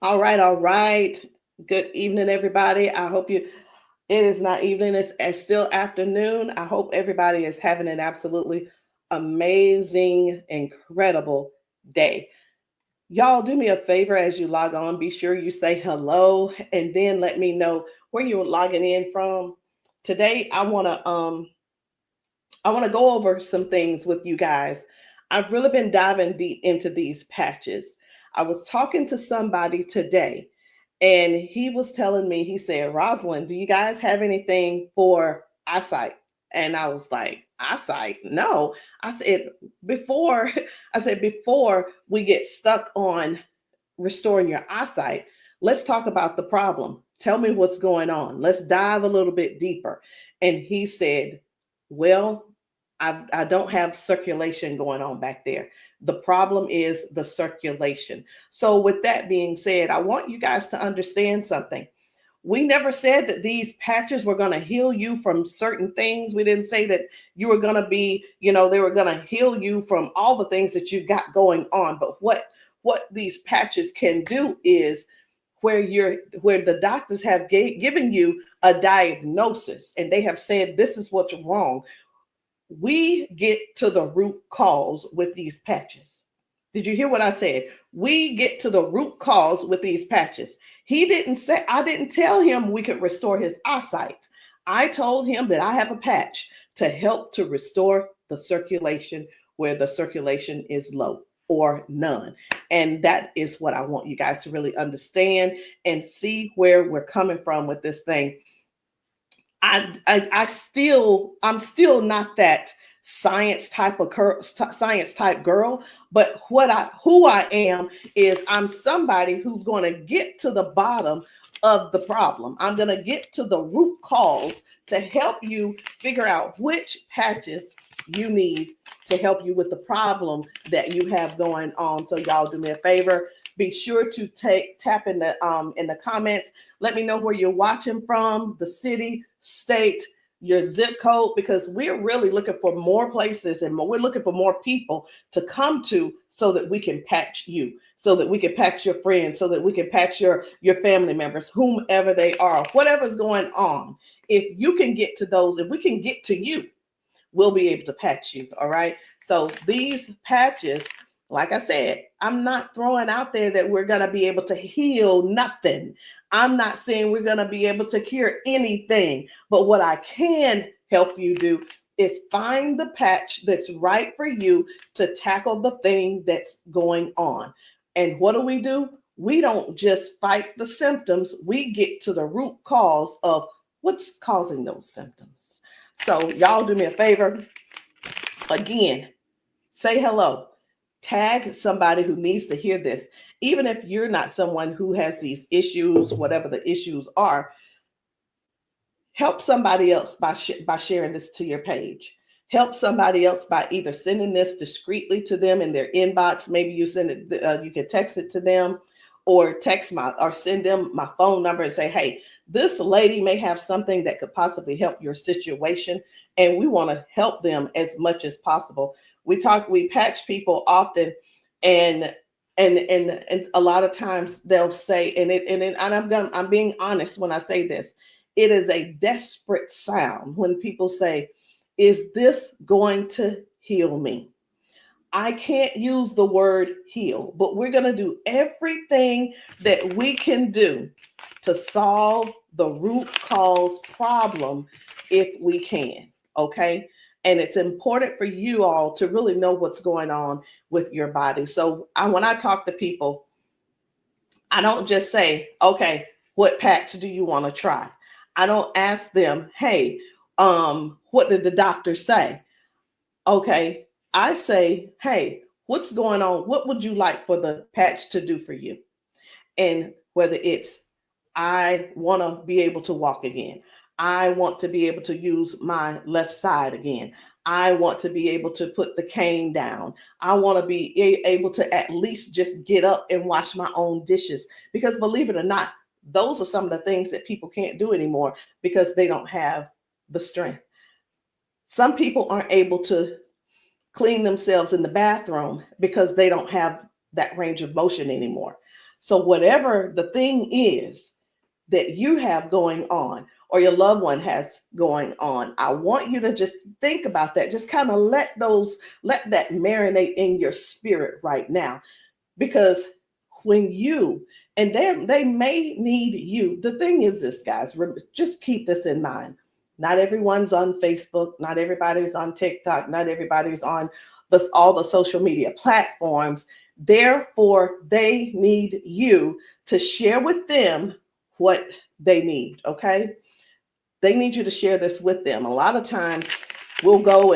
All right, all right. Good evening, everybody. I hope it is not evening, it's still afternoon. I hope everybody is having an absolutely amazing, incredible day. Y'all, do me a favor as you log on. Be sure you say hello and then let me know where you're logging in from. Today, I want to go over some things with you guys. I've really been diving deep into these patches. I was talking to somebody today, and he was telling me, he said, Rosalind, do you guys have anything for eyesight? And I was like, eyesight? No. I said, before, before we get stuck on restoring your eyesight, let's talk about the problem. Tell me what's going on. Let's dive a little bit deeper. And he said, well, I don't have circulation going on back there. The problem is the circulation. So, with that being said, I want you guys to understand something. We never said that these patches were going to heal you from certain things. We didn't say that you were going to be, they were going to heal you from all the things that you got going on. But what these patches can do is where the doctors have given you a diagnosis and they have said this is what's wrong. We get to the root cause with these patches. Did you hear what I said? We get to the root cause with these patches. He didn't say, I didn't tell him we could restore his eyesight. I told him that I have a patch to help to restore the circulation where the circulation is low or none. And that is what I want you guys to really understand and see where we're coming from with this thing. I'm still not that science type girl, but who I am is I'm somebody who's going to get to the bottom of the problem. I'm going to get to the root cause to help you figure out which patches you need to help you with the problem that you have going on. So y'all do me a favor. Be sure to tap in the comments. Let me know where you're watching from, the city, state, your zip code, because we're really looking for more places and we're looking for more people to come to so that we can patch you, so that we can patch your friends, so that we can patch your family members, whomever they are, whatever's going on. If you can get to those, if we can get to you, we'll be able to patch you. All right. So these patches, like I said, I'm not throwing out there that we're going to be able to heal nothing. I'm not saying we're going to be able to cure anything. But what I can help you do is find the patch that's right for you to tackle the thing that's going on. And what do? We don't just fight the symptoms, we get to the root cause of what's causing those symptoms. So, y'all do me a favor. Again, say hello. Tag somebody who needs to hear this. Even if you're not someone who has these issues, whatever the issues are, help somebody else by sharing this to your page. Help somebody else by either sending this discreetly to them in their inbox. Maybe you send it, you can text it to them, or send them my phone number and say, hey, this lady may have something that could possibly help your situation, and we want to help them as much as possible. We patch people often, and a lot of times they'll say, I'm being honest when I say this, it is a desperate sound when people say, is this going to heal me? I can't use the word heal, but we're going to do everything that we can do to solve the root cause problem if we can. Okay. And it's important for you all to really know what's going on with your body. So when I talk to people, I don't just say, okay, what patch do you want to try? I don't ask them, hey, what did the doctor say? Okay, I say, hey, what's going on? What would you like for the patch to do for you? And whether it's, I want to be able to walk again. I want to be able to use my left side again. I want to be able to put the cane down. I want to be able to at least just get up and wash my own dishes. Because believe it or not, those are some of the things that people can't do anymore because they don't have the strength. Some people aren't able to clean themselves in the bathroom because they don't have that range of motion anymore. So whatever the thing is that you have going on or your loved one has going on, I want you to just think about that. Just kind of let that marinate in your spirit right now. Because when you, and they may need you. The thing is this, guys, just keep this in mind. Not everyone's on Facebook, not everybody's on TikTok, not everybody's on all the social media platforms. Therefore, they need you to share with them what they need, okay? They need you to share this with them. A lot of times we'll go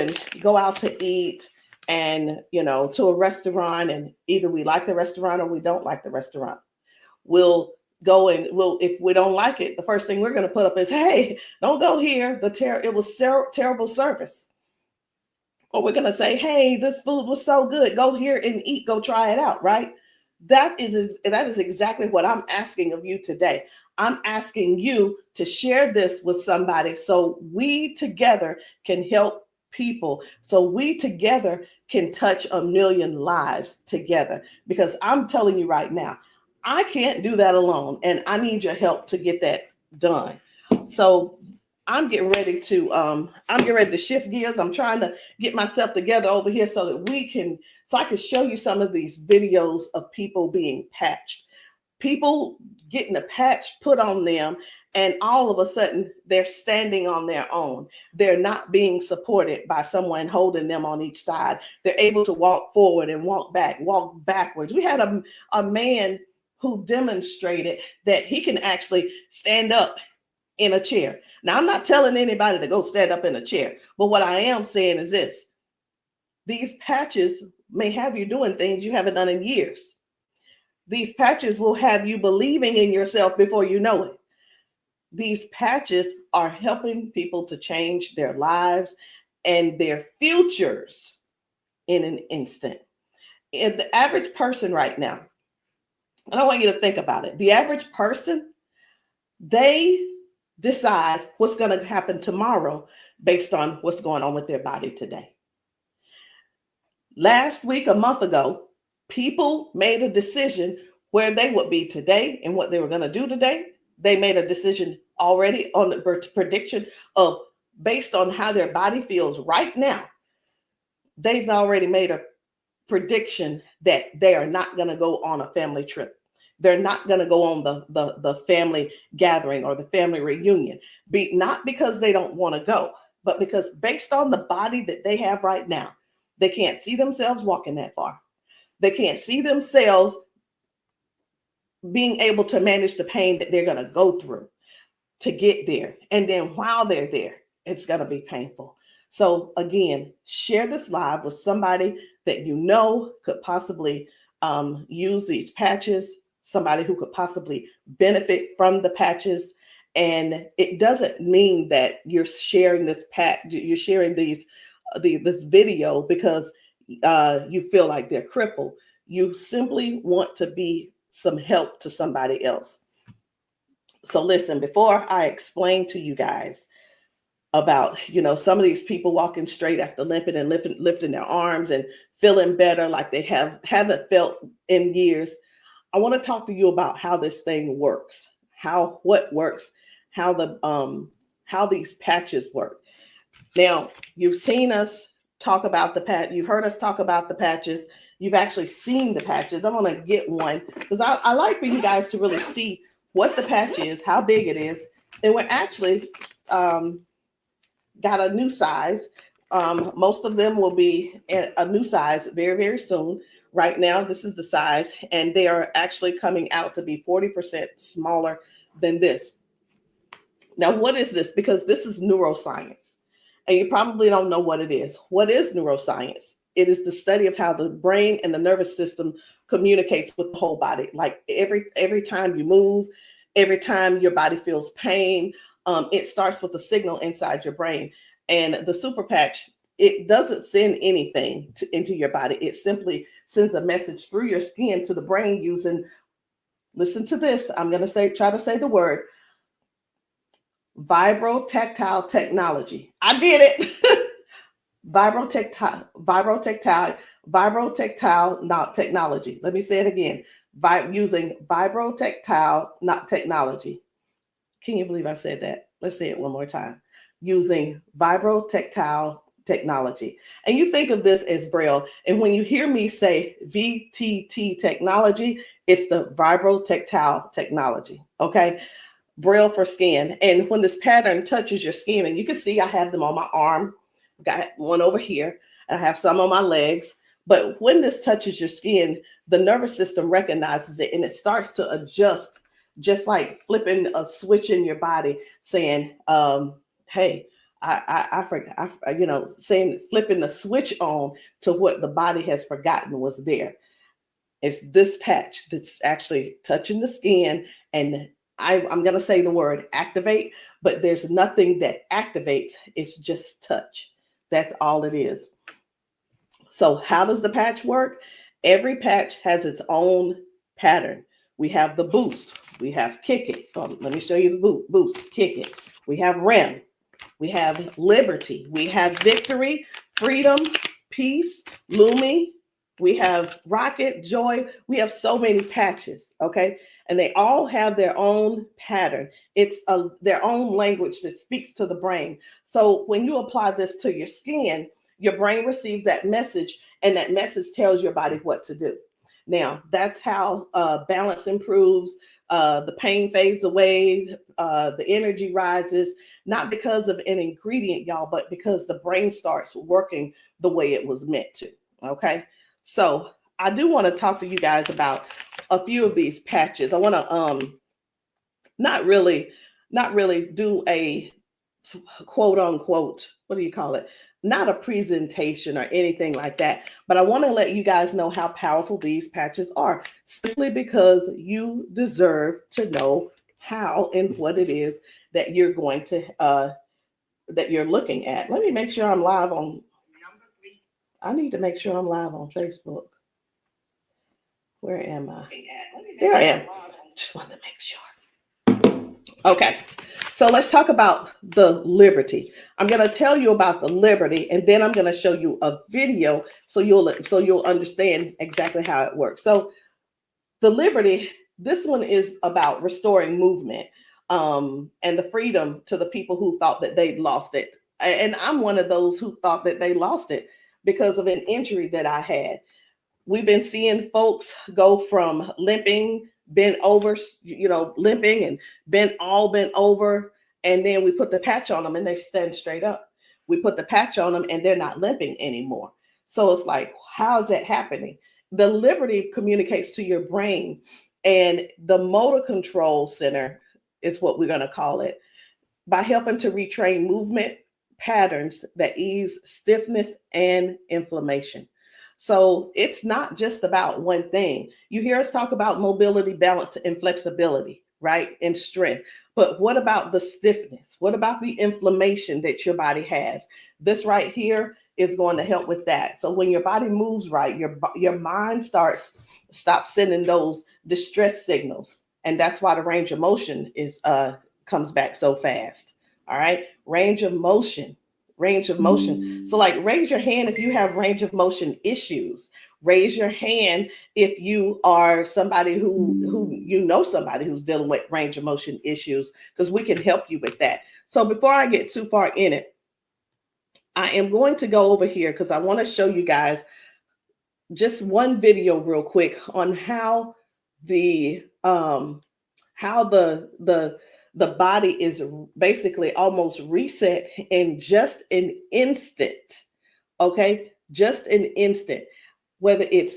out to eat and, to a restaurant, and either we like the restaurant or we don't like the restaurant. We'll go and if we don't like it, the first thing we're going to put up is, hey, don't go here. It was terrible service. Or we're going to say, hey, this food was so good. Go here and eat. Go try it out, right? That is exactly what I'm asking of you today. I'm asking you to share this with somebody so we together can help people, so we together can touch 1 million lives together. Because I'm telling you right now, I can't do that alone, and I need your help to get that done. So I'm getting ready to shift gears. I'm trying to get myself together over here so that I can show you some of these videos of people being patched, people getting a patch put on them, and all of a sudden they're standing on their own. They're not being supported by someone holding them on each side. They're able to walk forward and walk backwards. We had a man who demonstrated that he can actually stand up in a chair. Now, I'm not telling anybody to go stand up in a chair, but what I am saying is this: these patches may have you doing things you haven't done in years. These patches will have you believing in yourself before you know it. These patches are helping people to change their lives and their futures in an instant. And the average person right now, and I want you to think about it. The average person, they decide what's going to happen tomorrow based on what's going on with their body today. Last week, a month ago, people made a decision where they would be today and what they were going to do today. They made a decision already on the prediction of based on how their body feels right now. They've already made a prediction that they are not going to go on a family trip. They're not going to go on the family gathering or the family reunion. Not because they don't want to go, but because based on the body that they have right now, they can't see themselves walking that far. They can't see themselves being able to manage the pain that they're going to go through to get there. And then while they're there, it's going to be painful. So again, share this live with somebody that you know could possibly use these patches, somebody who could possibly benefit from the patches. And it doesn't mean that you're sharing this you're sharing this video because you feel like they're crippled. You simply want to be some help to somebody else. So listen, before I explain to you guys about, some of these people walking straight after limping and lifting their arms and feeling better like they haven't felt in years, I want to talk to you about how this thing works, what works, how these patches work. Now, you've seen us talk about you've heard us talk about the patches. You've actually seen the patches. I'm going to get one because I like for you guys to really see what the patch is, how big it is. And we're actually got a new size. Most of them will be a new size very, very soon. Right now, this is the size, and they are actually coming out to be 40% smaller than this. Now, what is this? Because this is neuroscience, and you probably don't know what it is. What is neuroscience? It is the study of how the brain and the nervous system communicates with the whole body. Like every time you move, every time your body feels pain, it starts with a signal inside your brain. And the super patch, it doesn't send anything into your body. It simply sends a message through your skin to the brain using, listen to this, I'm going to try to say the word, vibrotactile technology. I did it. Vibrotactile technology. Let me say it again. by using vibrotactile, not technology. Can you believe I said that? Let's say it one more time. Using vibrotactile technology. And you think of this as Braille. And when you hear me say VTT technology, it's the vibrotactile technology. Okay. Braille for skin. And when this pattern touches your skin, and you can see I have them on my arm, got one over here, and I have some on my legs. But when this touches your skin, the nervous system recognizes it and it starts to adjust, just like flipping a switch in your body, saying, hey, I forgot, saying, flipping the switch on to what the body has forgotten was there. It's this patch that's actually touching the skin, and I'm going to say the word activate, but there's nothing that activates. It's just touch. That's all it is. So how does the patch work? Every patch has its own pattern. We have the boost. We have kick it. Let me show you the boost, kick it. We have REM. We have liberty. We have victory, freedom, peace, Lumi. We have rocket, joy. We have so many patches, okay? And they all have their own pattern. It's their own language that speaks to the brain. So when you apply this to your skin, your brain receives that message, and that message tells your body what to do. Now, that's how balance improves, the pain fades away, the energy rises, not because of an ingredient, y'all, but because the brain starts working the way it was meant to, okay? So I do want to talk to you guys about a few of these patches. I want to not really do a quote unquote, what do you call it? Not a presentation or anything like that, but I want to let you guys know how powerful these patches are, simply because you deserve to know how and what it is that you're going to that you're looking at. Let me make sure I'm live on. I need to make sure I'm live on Facebook. Where am I? There I am. Just wanted to make sure. Okay. So let's talk about the liberty. I'm going to tell you about the liberty, and then I'm going to show you a video so you'll understand exactly how it works. So the liberty, this one is about restoring movement and the freedom to the people who thought that they'd lost it. And I'm one of those who thought that they lost it because of an injury that I had. We've been seeing folks go from limping, bent over, limping and bent over. And then we put the patch on them and they stand straight up. We put the patch on them and they're not limping anymore. So it's like, how is that happening? The liberty communicates to your brain, and the motor control center is what we're going to call it, by helping to retrain movement patterns that ease stiffness and inflammation. So it's not just about one thing. You hear us talk about mobility, balance, and flexibility, right? And strength. But what about the stiffness? What about the inflammation that your body has? This right here is going to help with that. So when your body moves right, your mind stops sending those distress signals. And that's why the range of motion comes back so fast. All right. Range of motion. So like, raise your hand if you have range of motion issues. Raise your hand if you are somebody who somebody who's dealing with range of motion issues, because we can help you with that. So before I get too far in it, I am going to go over here because I want to show you guys just one video real quick on how the body is basically almost reset in just an instant. Okay, just an instant. Whether it's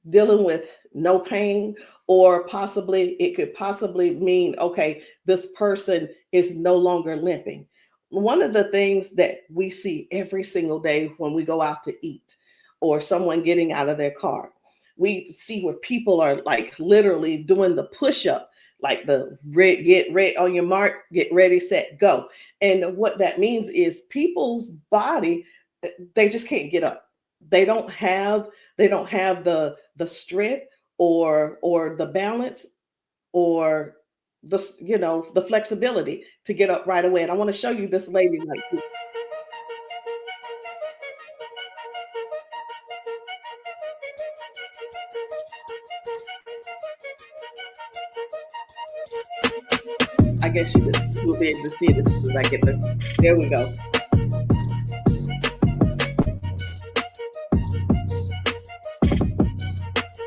dealing with no pain, or it could possibly mean, okay, this person is no longer limping. One of the things that we see every single day when we go out to eat, or someone getting out of their car, we see where people are like literally doing the push-up, like the get ready on your mark, get ready, set, go. And what that means is people's body, they just can't get up. They don't have the strength or the balance or the flexibility to get up right away. And I want to show you this lady right here. I guess you will be able to see it as soon as I get the. There we go.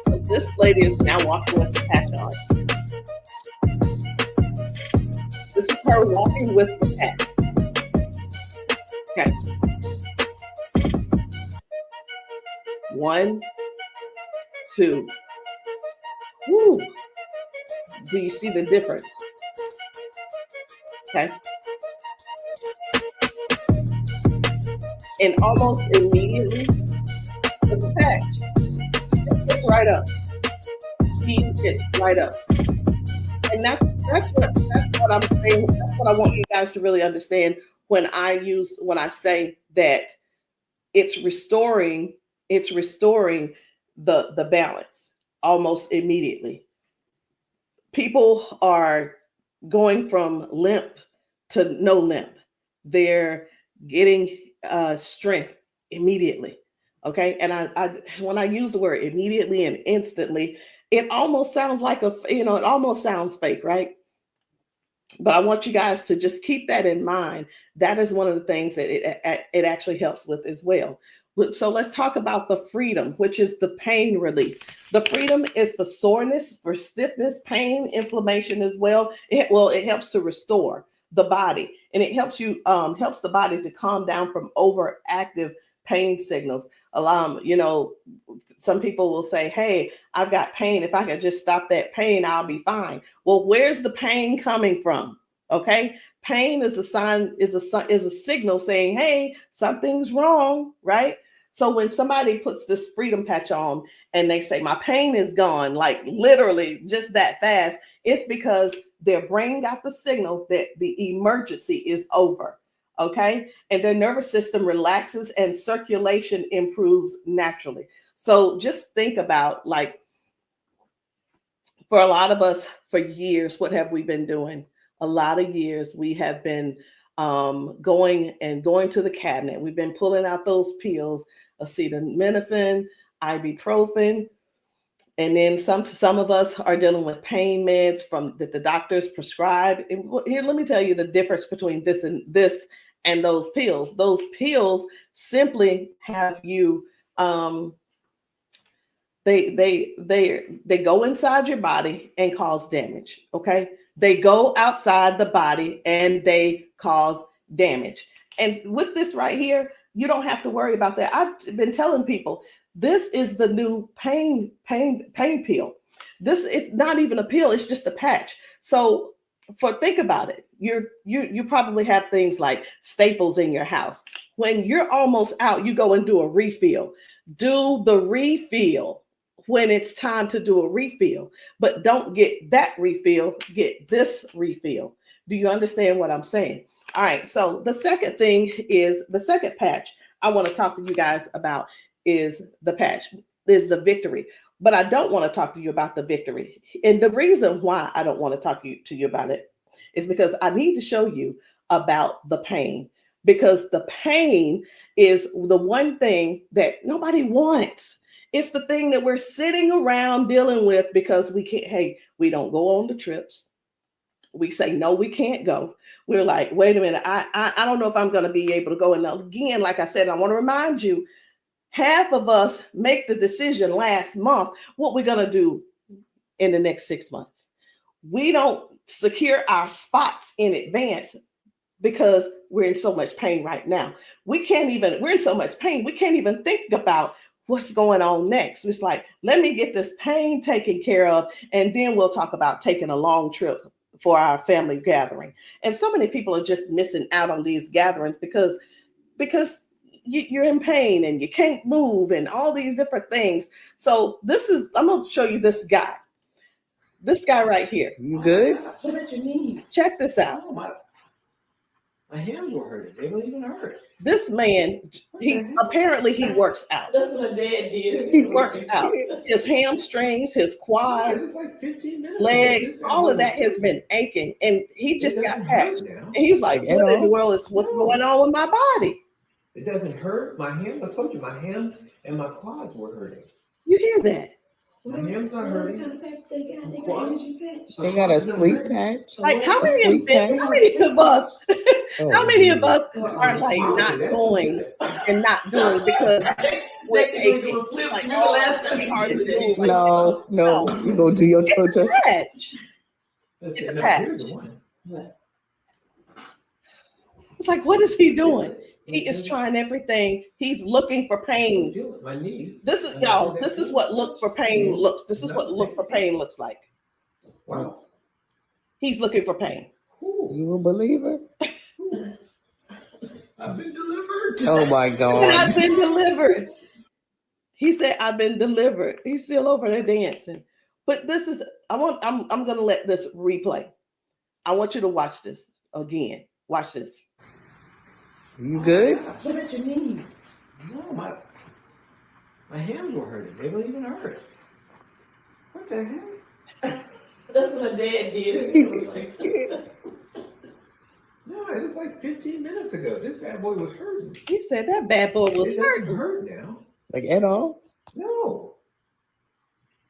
So this lady is now walking with the patch on. This is her walking with the patch. Okay. 1, 2. Woo. Do you see the difference? Okay. And almost immediately, with the patch, it gets right up. He gets right up. And that's what I'm saying. That's what I want you guys to really understand when I say that it's restoring the balance almost immediately. People are going from limp to no limp. They're getting strength immediately. Okay. And I when I use the word immediately and instantly, it almost sounds like it almost sounds fake, right? But I want you guys to just keep that in mind. That is one of the things that it actually helps with as well. So let's talk about the freedom, which is the pain relief. The freedom is for soreness, for stiffness, pain, inflammation as well. It helps to restore the body, and it helps the body to calm down from overactive pain signals. Some people will say, "Hey, I've got pain. If I could just stop that pain, I'll be fine." Well, where's the pain coming from? Okay, pain is a sign, is a signal saying, "Hey, something's wrong," right? So when somebody puts this freedom patch on and they say, "My pain is gone," like literally just that fast, it's because their brain got the signal that the emergency is over. Okay, and their nervous system relaxes and circulation improves naturally. So just think about, like, for a lot of us, for years, what have we been doing? A lot of years we have been going to the cabinet. We've been pulling out those pills, acetaminophen, ibuprofen, and then some of us are dealing with pain meds from that the doctors prescribe. And here, let me tell you the difference between this and those pills. Those pills simply have you they go inside your body and cause damage. Okay, they go outside the body and they cause damage. And with this right here, you don't have to worry about that. I've been telling people this is the new pain pill. This is not even a pill; it's just a patch. So, think about it. You probably have things like staples in your house. When you're almost out, you go and do a refill. Do the refill when it's time to do a refill, but don't get that refill, get this refill. Do you understand what I'm saying? All right, so the second patch I want to talk to you guys about is the victory. But I don't want to talk to you about the victory. And the reason why I don't want to talk to you about it is because I need to show you about the pain, because the pain is the one thing that nobody wants. It's the thing that we're sitting around dealing with because we don't go on the trips. We say, no, we can't go. We're like, wait a minute, I don't know if I'm going to be able to go. And again, like I said, I want to remind you, half of us make the decision last month what we're going to do in the next 6 months. We don't secure our spots in advance because we're in so much pain right now. We're in so much pain, we can't even think about what's going on next. It's like, let me get this pain taken care of, and then we'll talk about taking a long trip for our family gathering. And so many people are just missing out on these gatherings because you're in pain and you can't move and all these different things. So I'm going to show you this guy right here. You good? What about your knees? Check this out. Oh, my hands were hurting. They don't even hurt. This man, he works out. That's what my dad did. He works out. His hamstrings, his quads, like 15 minutes legs, all of that has been aching. And he just got patched. And he was like, what in the world is what's going on with my body? It doesn't hurt. My hands, I told you, my hands and my quads were hurting. You hear that? My hand's not hurting. What kind of patch they got? They got Quads. energy patch. They got a sleep patch. Like how A many sleep patch. how many of us Oh, how many of us Well, are like not that's going good. and not doing because we're aching? Like, oh, it's gonna be hard to move. Like, No, you go do your toe touch. patch. Let's It's see, a no, patch. here's the one. It's like, what is he doing? He is trying everything. He's looking for pain. Feel it, my knee. This is y'all. This is what look for pain looks. This is what look for pain looks like. Wow. He's looking for pain. You a believer? I've been delivered. Oh my And God. I've been delivered. He said, "I've been delivered." He's still over there dancing. But this is. I'm gonna let this replay. I want you to watch this again. Watch this. You good? What about your knees? No, my hands were hurting. They don't even hurt. What the heck? That's what my dad did. It was like, No, it was like 15 minutes ago. This bad boy was hurting. He said that bad boy was It hurt. doesn't hurt now. Like at all? No.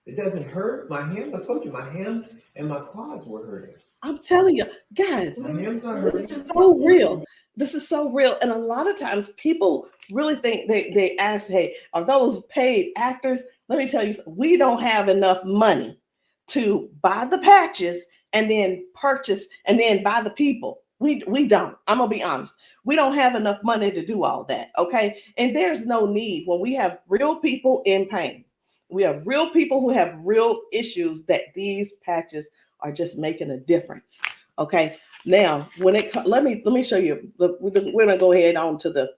It doesn't hurt. My hands, I told you, my hands and my quads were hurting. I'm telling you, guys. My hands not hurting. This is so real. This is so real. And a lot of times people really think they ask, hey, are those paid actors? Let me tell you, we don't have enough money to buy the patches and then purchase and then buy the people. We don't. I'm gonna be honest. We don't have enough money to do all that. Okay. And there's no need when we have real people in pain. We have real people who have real issues that these patches are just making a difference. Okay. Now, when it let me show you. We're gonna go ahead on to the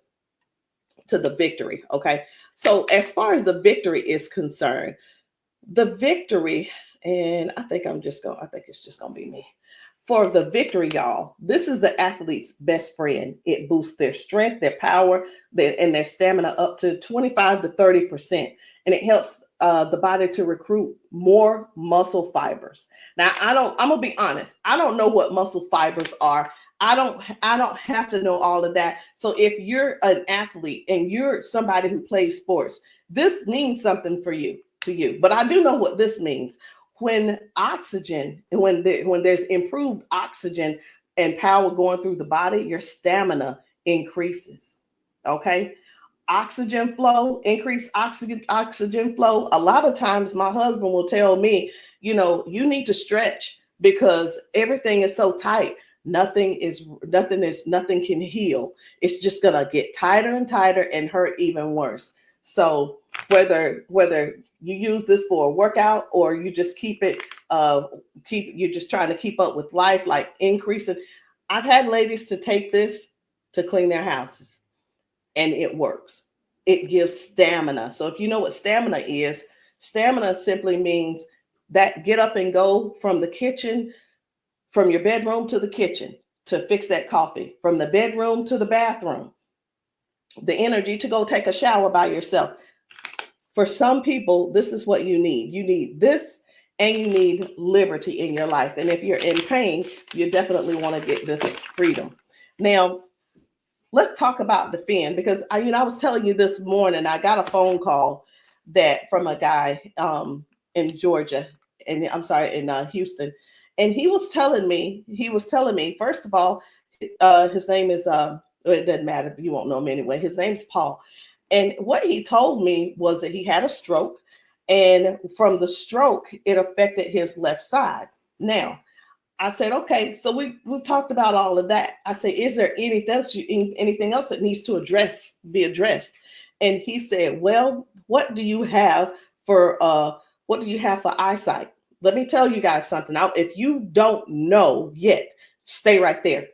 victory. Okay. So as far as the victory is concerned, the victory, and I think it's just gonna be me. For the victory, y'all, this is the athlete's best friend. It boosts their strength, their power, and their stamina up to 25 to 30%. And it helps the body to recruit more muscle fibers. Now, I'm gonna be honest. I don't know what muscle fibers are. I don't have to know all of that. So if you're an athlete and you're somebody who plays sports, this means something to you. But I do know what this means. When oxygen, when there's improved oxygen and power going through the body, your stamina increases. Okay. Oxygen flow, increased oxygen flow. A lot of times my husband will tell me, you need to stretch because everything is so tight. Nothing can heal. It's just gonna get tighter and tighter and hurt even worse. So whether you use this for a workout or you just you're just trying to keep up with life, like increasing. I've had ladies to take this to clean their houses and it works. It gives stamina. So if you know what stamina simply means that get up and go from the kitchen, from your bedroom to the kitchen to fix that coffee, from the bedroom to the bathroom, the energy to go take a shower by yourself. For some people, this is what you need. You need this and you need liberty in your life. And if you're in pain, you definitely want to get this freedom. Now, let's talk about defend, because I was telling you this morning, I got a phone call from a guy in Georgia, and I'm sorry, in Houston. And he was telling me, first of all, his name is, it doesn't matter, you won't know him anyway. His name's Paul. And what he told me was that he had a stroke, and from the stroke, it affected his left side. Now, I said, okay, so we've talked about all of that. I said, is there anything else that needs to be addressed? And he said, well, what do you have for eyesight? Let me tell you guys something. Now, if you don't know yet, stay right there.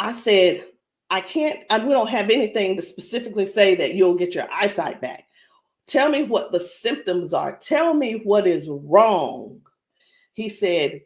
I said, we don't have anything to specifically say that you'll get your eyesight back. Tell me what the symptoms are. Tell me what is wrong. He said,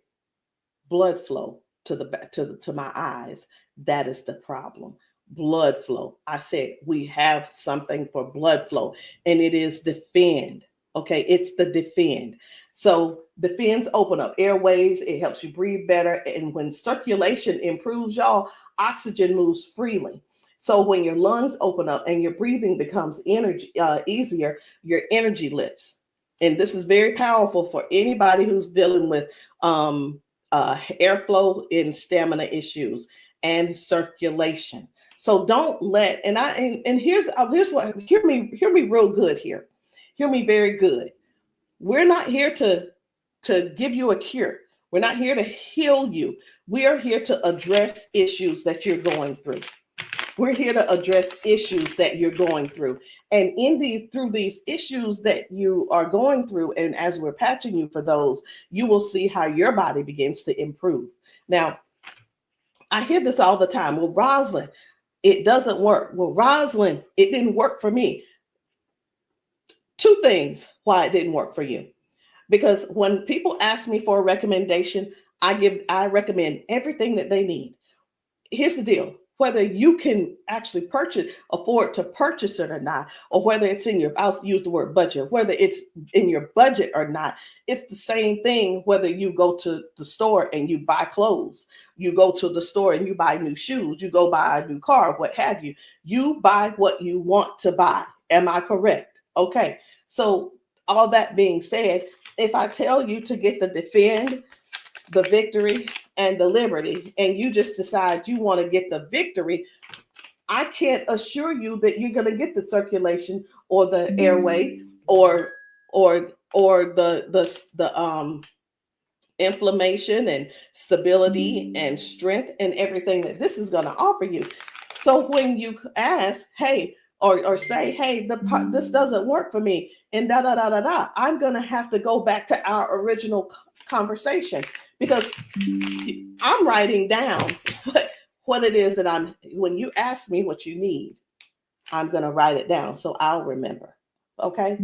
blood flow to my eyes. That is the problem. Blood flow. I said, we have something for blood flow, and it is defend. Okay, it's the defend. So defends open up airways. It helps you breathe better. And when circulation improves, y'all, oxygen moves freely. So when your lungs open up and your breathing becomes easier, your energy lifts. and this is very powerful for anybody who's dealing with airflow and stamina issues and circulation. So don't let, and here's what, hear me real good here. Hear me very good. We're not here to give you a cure. We're not here to heal you. We are here to address issues that you're going through. We're here to address issues that you're going through. And through these issues that you are going through, and as we're patching you for those, you will see how your body begins to improve. Now, I hear this all the time. Well, Rosalind, it doesn't work. Well, Rosalind, it didn't work for me. Two things why it didn't work for you. Because when people ask me for a recommendation, I recommend everything that they need. Here's the deal. Whether you can actually afford to purchase it or not, or whether it's in your, I'll use the word budget, whether it's in your budget or not, it's the same thing whether you go to the store and you buy clothes, you go to the store and you buy new shoes, you go buy a new car, what have you. You buy what you want to buy. Am I correct? Okay. So all that being said, if I tell you to get the Defend, the Victory, and the Liberty, and you just decide you want to get the Victory, I can't assure you that you're going to get the circulation or the airway or the inflammation and stability and strength and everything that this is going to offer you. So when you ask, hey, or say, hey, this doesn't work for me, and I'm going to have to go back to our original conversation, because I'm writing down what it is that when you ask me what you need, I'm going to write it down so I'll remember. Okay.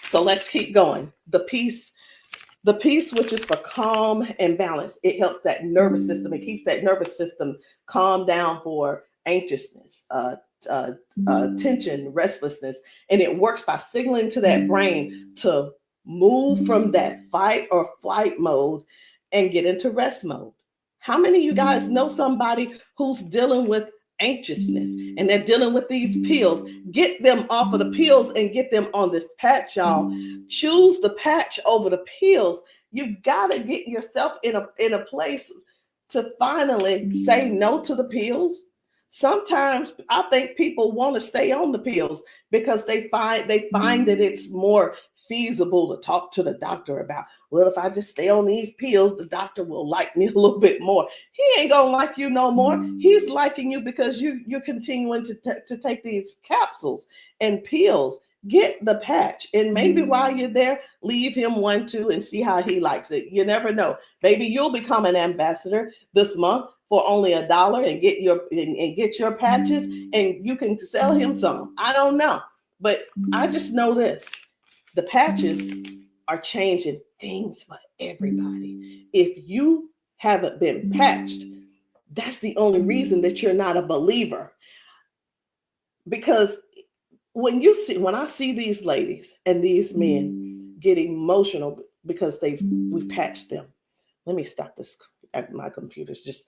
So let's keep going. The peace, which is for calm and balance. It helps that nervous system. It keeps that nervous system calm down for anxiousness, tension, restlessness. And it works by signaling to that brain to move from that fight or flight mode and get into rest mode. How many of you guys know somebody who's dealing with anxiousness and they're dealing with these pills? Get them off of the pills and get them on this patch, y'all. Choose the patch over the pills. You got to get yourself in a place to finally say no to the pills. Sometimes I think people want to stay on the pills because they find that it's more feasible to talk to the doctor about, well, if I just stay on these pills, the doctor will like me a little bit more. He ain't gonna like you no more. He's liking you because you're continuing to take these capsules and pills. Get the patch, and maybe while you're there, leave him one too and see how he likes it. You never know. Maybe you'll become an ambassador this month for only $1 and get your patches, and you can sell him some. I don't know, but I just know this. The patches are changing things for everybody. If you haven't been patched, that's the only reason that you're not a believer. Because when I see these ladies and these men get emotional because we've patched them. Let me stop this. My computer's just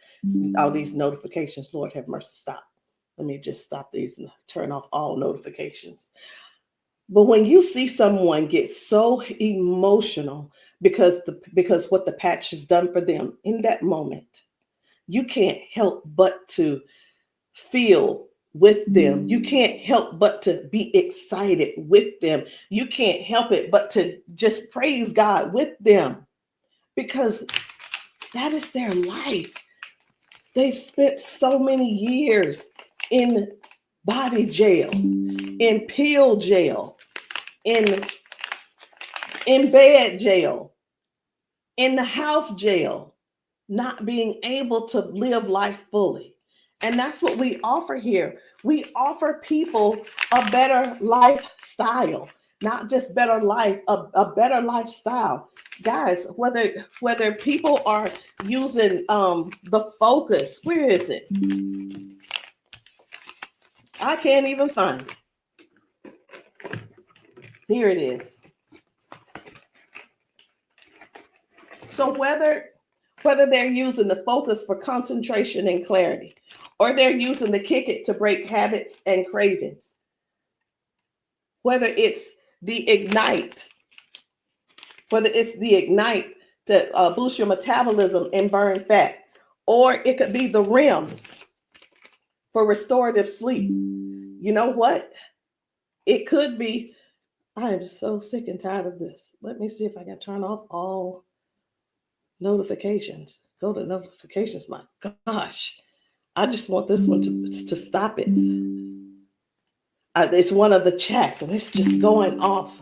all these notifications. Lord have mercy, stop. Let me just stop these and turn off all notifications. But when you see someone get so emotional because what the patch has done for them in that moment, you can't help but to feel with them. You can't help but to be excited with them. You can't help it but to just praise God with them, because that is their life. They've spent so many years in body jail, in pill jail, in bed jail, in the house jail, not being able to live life fully. And that's what we offer here. We offer people a better lifestyle, not just better life, a better lifestyle. Guys, whether people are using the Focus, where is it? I can't even find it. Here it is. So whether they're using the Focus for concentration and clarity, or they're using the Kick It to break habits and cravings, whether it's the Ignite, it's the Ignite to boost your metabolism and burn fat, or it could be the REM for restorative sleep. You know what? It could be, I am so sick and tired of this. Let me see if I can turn off all notifications. Go to notifications. My gosh, I just want this one to stop it. It's one of the chats and it's just going off.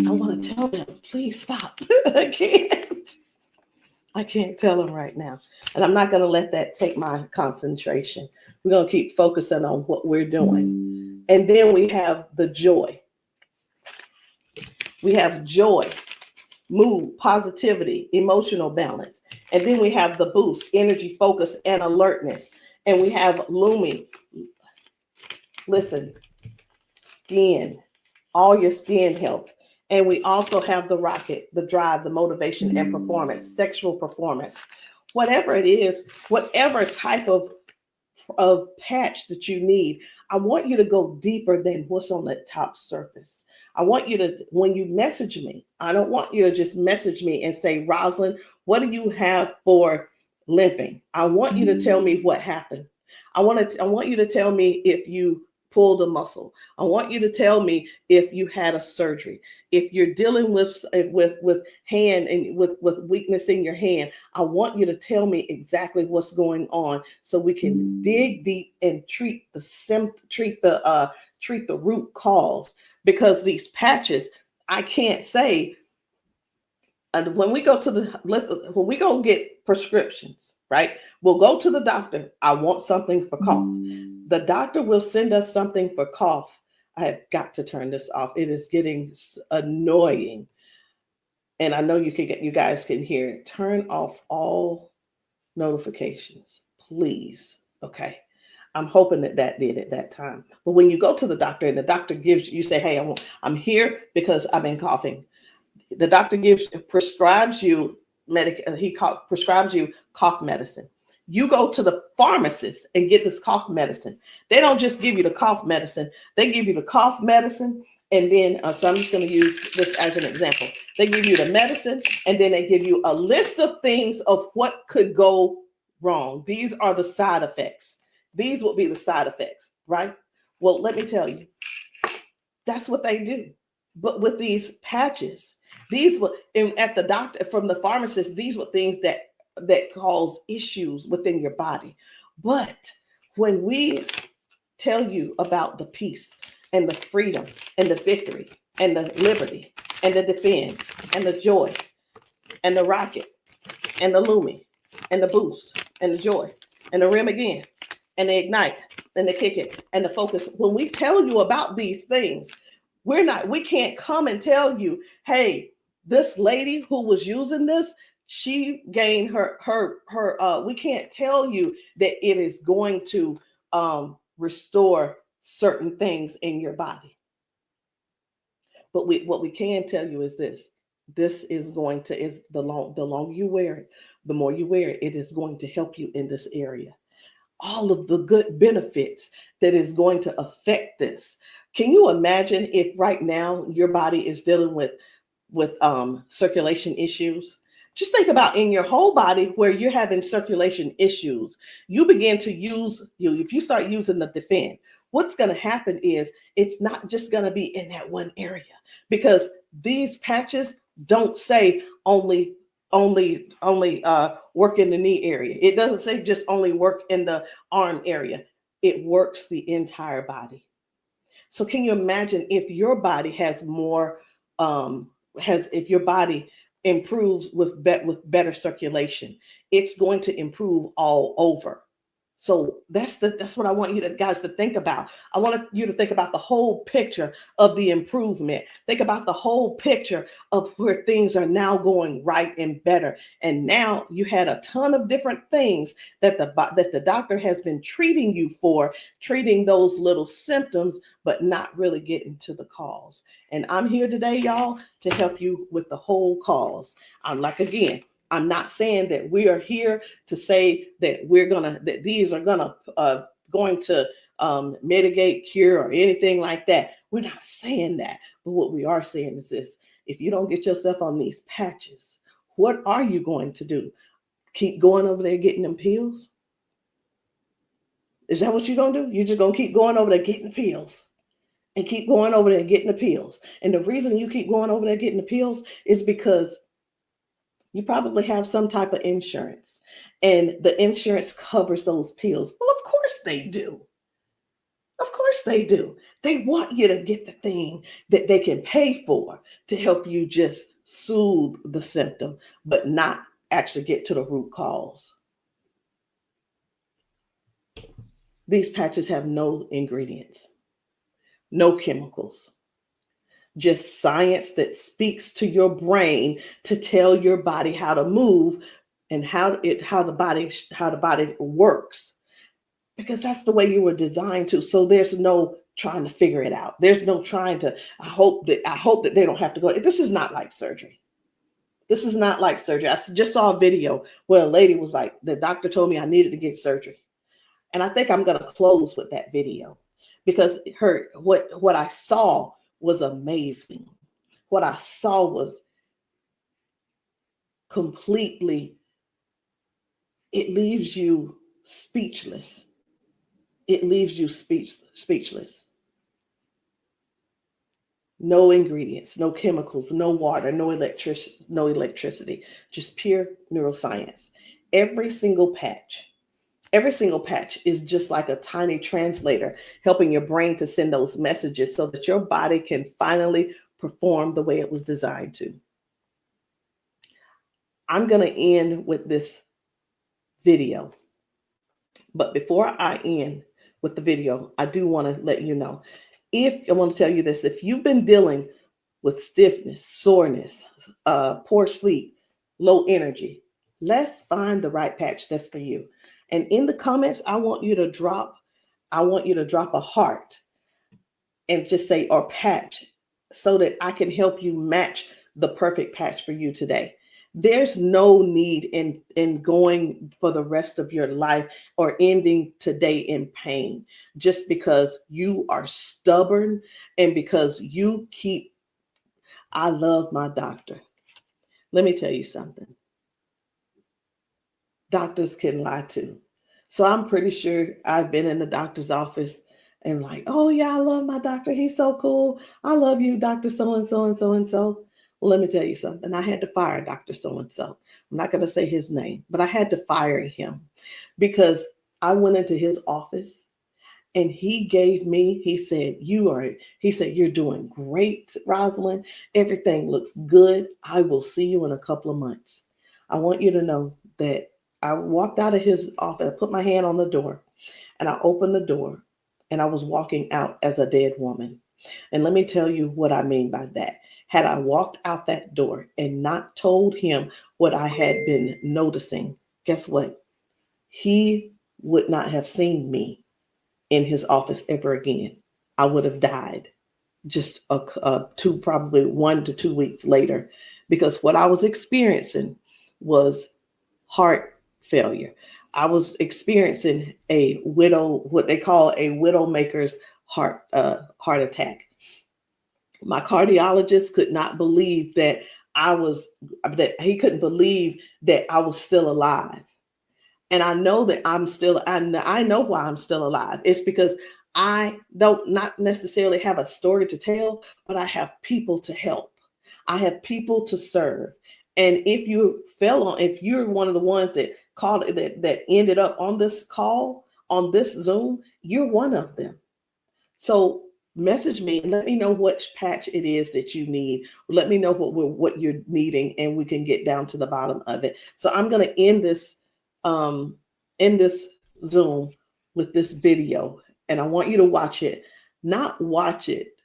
I want to tell them, please stop. I can't tell them right now. And I'm not going to let that take my concentration. We're going to keep focusing on what we're doing. And then we have the joy. We have joy, mood, positivity, emotional balance. And then we have the boost, energy, focus, and alertness. And we have Lumi. Listen, skin, all your skin health. And we also have the rocket, the drive, the motivation and performance, sexual performance. Whatever it is, whatever type of patch that you need, I want you to go deeper than what's on the top surface. I want you to, when you message me, I don't want you to just message me and say, Rosalind, what do you have for limping? I want you to tell me what happened. I want you to tell me if you pulled a muscle. I want you to tell me if you had a surgery. If you're dealing with hand and with weakness in your hand, I want you to tell me exactly what's going on so we can dig deep and treat the root cause. Because these patches, I can't say. And when we go get prescriptions, right? We'll go to the doctor. I want something for cough. The doctor will send us something for cough. I have got to turn this off. It is getting annoying. And I know you guys can hear it. Turn off all notifications, please. Okay. I'm hoping that did at that time. But when you go to the doctor and the doctor gives you say, hey, I'm here because I've been coughing. The doctor prescribes you prescribes you cough medicine. You go to the pharmacist and get this cough medicine. They don't just give you the cough medicine. They give you the cough medicine. And then, so I'm just going to use this as an example. They give you the medicine and then they give you a list of things of what could go wrong. These are the side effects. These will be the side effects, right? Well, let me tell you, that's what they do. But with these patches, these were at the doctor, from the pharmacist, these were things that cause issues within your body. But when we tell you about the peace and the freedom and the victory and the liberty and the defend and the joy and the rocket and the Lumi and the boost and the joy and the REM again and the ignite and the kick it and the focus, when we tell you about these things, we can't come and tell you, hey, this lady who was using this, she gained we can't tell you that it is going to restore certain things in your body. But what we can tell you is this is going to, the longer you wear it, the more you wear it, it is going to help you in this area. All of the good benefits that is going to affect this. Can you imagine if right now your body is dealing with circulation issues? Just think about in your whole body where you're having circulation issues. You begin to if you start using the defend, what's going to happen is it's not just going to be in that one area, because these patches don't say only work in the knee area. It doesn't say just only work in the arm area. It works the entire body. So can you imagine if your body has more, if your body improves with better circulation, it's going to improve all over. So that's what I want you guys to think about. I want you to think about the whole picture of the improvement. Think about the whole picture of where things are now going right and better. And now you had a ton of different things that the doctor has been treating you for, treating those little symptoms, but not really getting to the cause. And I'm here today, y'all, to help you with the whole cause. I'm not saying that we are here to say that these are going to mitigate, cure, or anything like that. We're not saying that. But what we are saying is this: if you don't get yourself on these patches, what are you going to do? Keep going over there getting them pills? Is that what you're going to do? You're just going to keep going over there getting pills and keep going over there getting the pills. And the reason you keep going over there getting the pills is because you probably have some type of insurance, and the insurance covers those pills. Well, of course they do. Of course they do. They want you to get the thing that they can pay for to help you just soothe the symptom, but not actually get to the root cause. These patches have no ingredients, no chemicals, just science that speaks to your brain to tell your body how to move and how the body works, because that's the way you were designed to. So there's no trying to figure it out. There's no trying to, I hope that they don't have to go. This is not like surgery. This is not like surgery. I just saw a video where a lady was like, the doctor told me I needed to get surgery. And I think I'm going to close with that video, because what I saw was amazing. What I saw was completely, it leaves you speechless. It leaves you speechless. No ingredients, no chemicals, no water, no electricity, just pure neuroscience. Every single patch is just like a tiny translator, helping your brain to send those messages so that your body can finally perform the way it was designed to. I'm going to end with this video. But before I end with the video, I do want to let you know, I want to tell you this: if you've been dealing with stiffness, soreness, poor sleep, low energy, let's find the right patch that's for you. And in the comments, I want you to drop a heart and just say, or patch, so that I can help you match the perfect patch for you today. There's no need in going for the rest of your life or ending today in pain just because you are stubborn and because you keep, I love my doctor. Let me tell you something. Doctors can lie too. So I'm pretty sure I've been in the doctor's office and like, oh yeah, I love my doctor. He's so cool. I love you, Dr. So-and-so and so-and-so. Well, let me tell you something. I had to fire Dr. So-and-so. I'm not going to say his name, but I had to fire him because I went into his office and he said, you're doing great, Rosalind. Everything looks good. I will see you in a couple of months. I want you to know that I walked out of his office, I put my hand on the door and I opened the door and I was walking out as a dead woman. And let me tell you what I mean by that. Had I walked out that door and not told him what I had been noticing, guess what? He would not have seen me in his office ever again. I would have died just probably 1 to 2 weeks later, because what I was experiencing was heart failure. I was experiencing what they call a widowmaker's heart attack. My cardiologist could not believe that he couldn't believe that I was still alive. And I know that I know why I'm still alive. It's because I don't not necessarily have a story to tell, but I have people to help. I have people to serve. And if you're one of the ones that called that ended up on this call, on this Zoom, you're one of them. So message me and let me know which patch it is that you need. Let me know what you're needing, and we can get down to the bottom of it. So I'm going to end this Zoom with this video, and I want you to watch it. Not watch it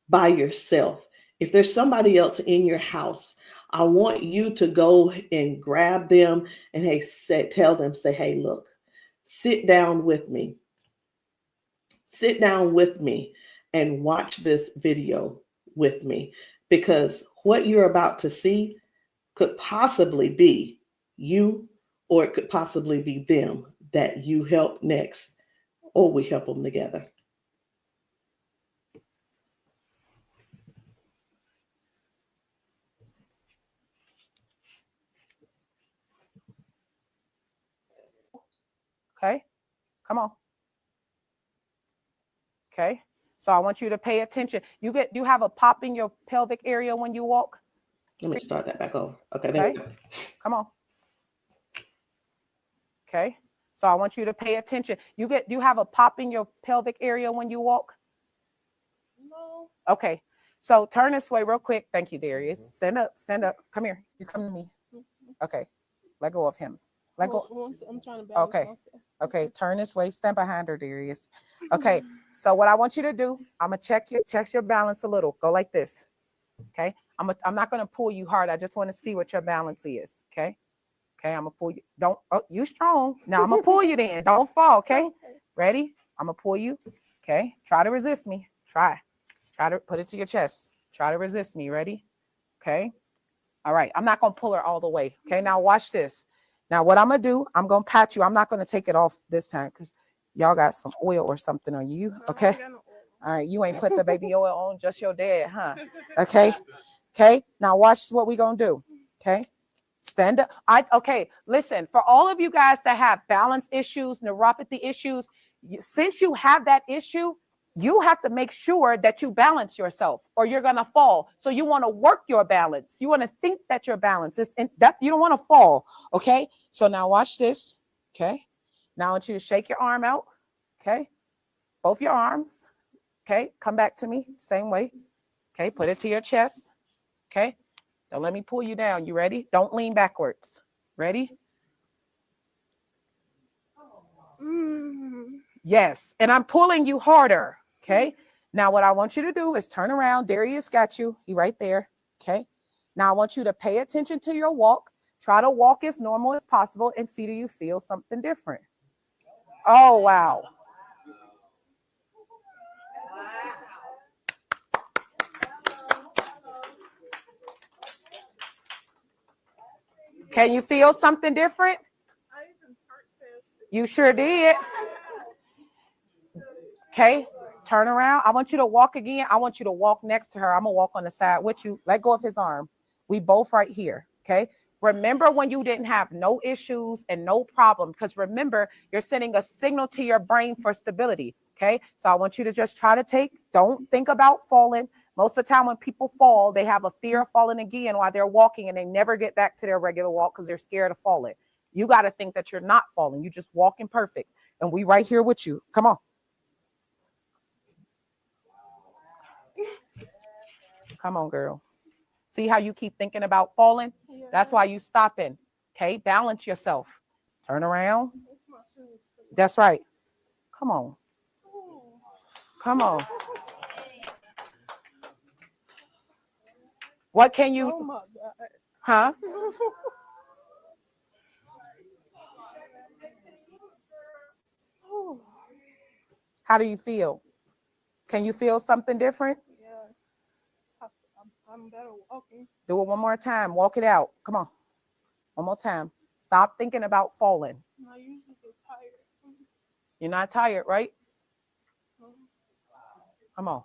by yourself. If there's somebody else in your house, I want you to go and grab them and tell them, hey, look, sit down with me. Sit down with me and watch this video with me, because what you're about to see could possibly be you, or it could possibly be them that you help next, or we help them together. Okay, come on. Okay, so I want you to pay attention. You have a pop in your pelvic area when you walk. Let me start that back over. Okay, there we go. Come on. Okay, so I want you to pay attention. You have a pop in your pelvic area when you walk. No. Okay, so turn this way real quick. Thank you, Darius. Stand up. Come here. You come to me. Okay, let go of him. Let go. I'm trying to balance Okay. myself. Okay, turn this way. Stand behind her, Darius. Okay, so what I want you to do, I'm gonna check your balance a little. Go like this. Okay, I'm not gonna pull you hard. I just want to see what your balance is. Okay, I'm gonna pull you. You strong. Now I'm gonna pull you. Then don't fall. Okay, ready? I'm gonna pull you. Okay, try to resist me. Try to put it to your chest. Try to resist me. Ready? Okay. All right. I'm not gonna pull her all the way. Okay. Now watch this. Now, what I'm going to do, I'm going to pat you. I'm not going to take it off this time because y'all got some oil or something on you. Okay. All right. You ain't put the baby oil on, just your dad, huh? Okay. Okay. Now, watch what we're going to do. Okay. Stand up. Okay. Listen, for all of you guys that have balance issues, neuropathy issues, since you have that issue, you have to make sure that you balance yourself or you're going to fall. So you want to work your balance. You want to think that your balance is that you don't want to fall. Okay. So now watch this. Okay. Now I want you to shake your arm out. Okay. Both your arms. Okay. Come back to me. Same way. Okay. Put it to your chest. Okay. Don't let me pull you down. You ready? Don't lean backwards. Ready? Yes. And I'm pulling you harder. Okay. Now what I want you to do is turn around. Darius got you. He right there. Okay. Now I want you to pay attention to your walk. Try to walk as normal as possible and see, do you feel something different? Oh, wow. Can you feel something different? You sure did. Okay. Turn around. I want you to walk again. I want you to walk next to her. I'm going to walk on the side with you. Let go of his arm. We both right here. Okay. Remember when you didn't have no issues and no problem, because remember, you're sending a signal to your brain for stability. Okay. So I want you to just try to don't think about falling. Most of the time when people fall, they have a fear of falling again while they're walking and they never get back to their regular walk because they're scared of falling. You got to think that you're not falling. You just walking perfect. And we right here with you. Come on. Come on, girl. See how you keep thinking about falling? Yeah. That's why you stopping. Okay, balance yourself. Turn around. That's right. Come on. Come on. What can you? Oh my God. Huh? How do you feel? Can you feel something different? I'm better walking. Do it one more time. Walk it out. Come on. One more time. Stop thinking about falling. I usually get tired. You're not tired, right? Come on.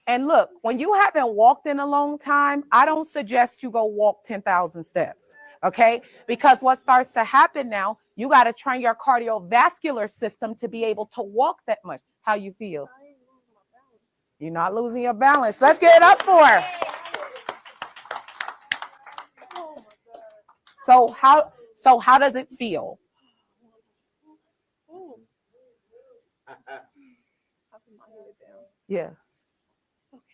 And look, when you haven't walked in a long time, I don't suggest you go walk 10,000 steps. Okay? Because what starts to happen now, you got to train your cardiovascular system to be able to walk that much. How you feel? You're not losing your balance. Let's get it up for her. So how does it feel? Yeah. Okay.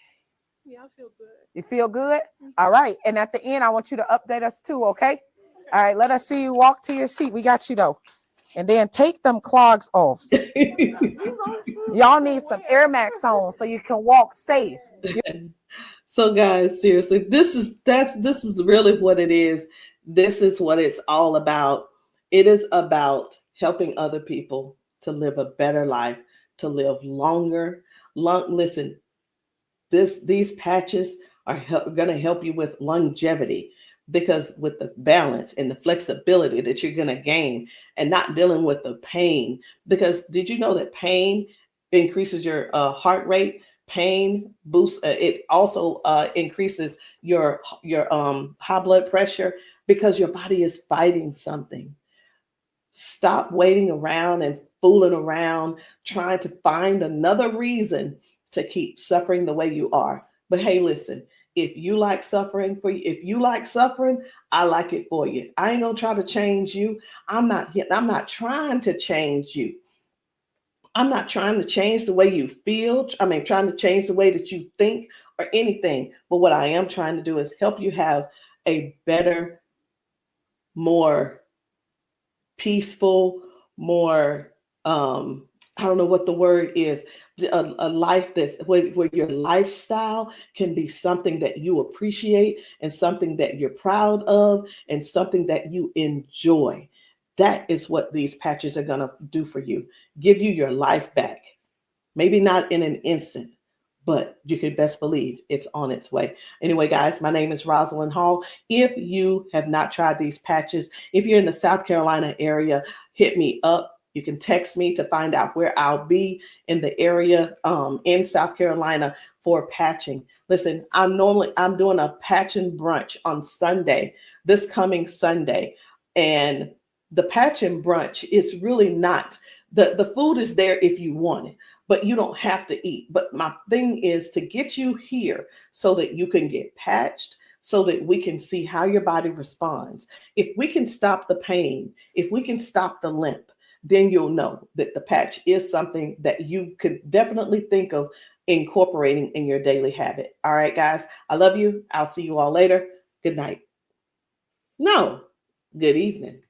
Yeah, I feel good. You feel good? All right. And at the end, I want you to update us too, okay? All right, let us see you walk to your seat. We got you though. And then take them clogs off. Y'all need some Air Max on so you can walk safe. So guys, seriously, this is really what it is. This is what it's all about. It is about helping other people to live a better life, to live longer. Listen, these patches are going to help you with longevity, because with the balance and the flexibility that you're going to gain and not dealing with the pain. Because did you know that pain increases your heart rate? Pain boosts, it also increases your high blood pressure, because your body is fighting something. Stop waiting around and fooling around, trying to find another reason to keep suffering the way you are. But hey, listen, if you like suffering if you like suffering, I like it for you. I ain't gonna try to change you. I'm not trying to change you. I'm not trying to change the way you feel. Trying to change the way that you think or anything. But what I am trying to do is help you have a better, more peaceful, more, I don't know what the word is, a life that's where your lifestyle can be something that you appreciate and something that you're proud of and something that you enjoy. That is what these patches are going to do for you. Give you your life back. Maybe not in an instant, but you can best believe it's on its way. Anyway, guys, my name is Rosalind Hall. If you have not tried these patches, if you're in the South Carolina area, hit me up. You can text me to find out where I'll be in the area in South Carolina for patching. Listen, I'm doing a patching brunch on Sunday, this coming Sunday. And the patching brunch is really not, the food is there if you want it, but you don't have to eat. But my thing is to get you here so that you can get patched, so that we can see how your body responds. If we can stop the pain, if we can stop the limp, then you'll know that the patch is something that you could definitely think of incorporating in your daily habit. All right, guys, I love you. I'll see you all later. Good night. No, good evening.